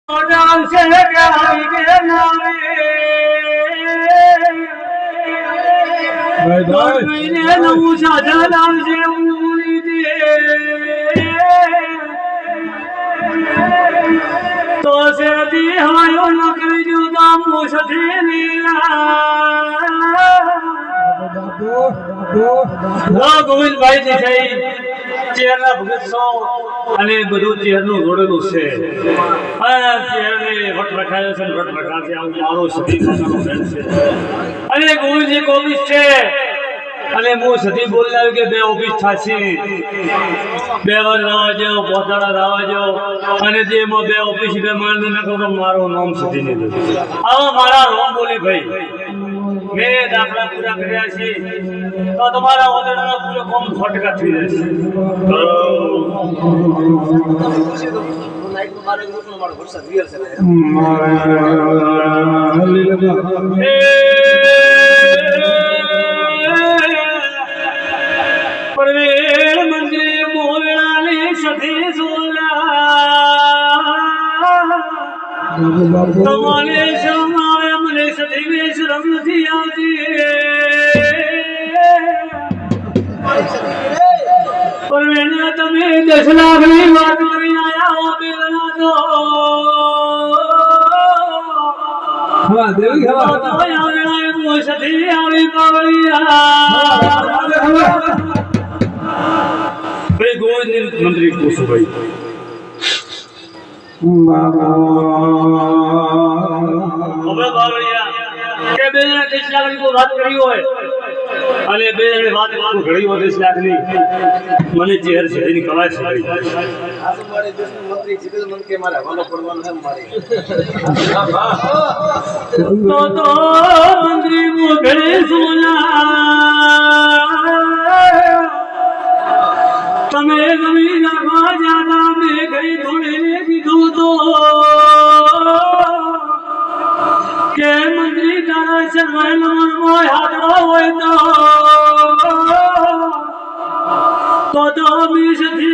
નામ છે પ્યારી કે નામે મહિને નવું સાધા નામ છે ઉની દે તો સે દી હાયો નકરી જો નામ મુસથી નીલા ગોવિંદભાઈ ની થઈ ચેરના ભગત સો અને બધું ચેરનું જોડેલું છે અને ચેરને વટ રખાયો છે વટ રખાશે આવું મારો સતી ભાષાનો બેન છે અને ગોવિંદજી કોવિસ છે અને હું સતી બોલાવ્યું કે બે ઓફિસ થશે બે વાર રાવા જાઓ પોતાડા રાવા જાઓ અને જેમાં બે ઓફિસ બે માનને નાખો તો મારું નામ સતી નહીં આવા મારા રોમ બોલી ભાઈ મેં દાખલા પૂરા કર્યા છે તો તમારા ઓદરના પૂરો કોમ ફટકા થઈ જશે પરવેર મંદિરે મોરળાને સધી સોલા તમારે સમાવે મને સધી વેશ રમ નથી આવતી પરવેના તમે 10 લાખની વાત કરી આયા હો બેલના તો હા દેવી હા તો આવડા મો સધી આવી પાવળિયા ભાઈ ગોવિંદ મંત્રી કુસુભાઈ હવે બાવળિયા કે બેના 10 લાખની કોઈ વાત કરી હોય અને બે વાત ઘડી વધે છે લાગની મને ચહેર છે એની કવાય છે મારે દેશનો મંત્રી જીતેલ મન કે મારે હવાલો પડવાનો છે મારે તો મંત્રી મો ઘરે સોના તમે ગમી નાખવા જાતા મેં ગઈ ધોળીને કીધું તો કે મંત્રી તારા શરમાય નમનમાં હાથવા હોય તો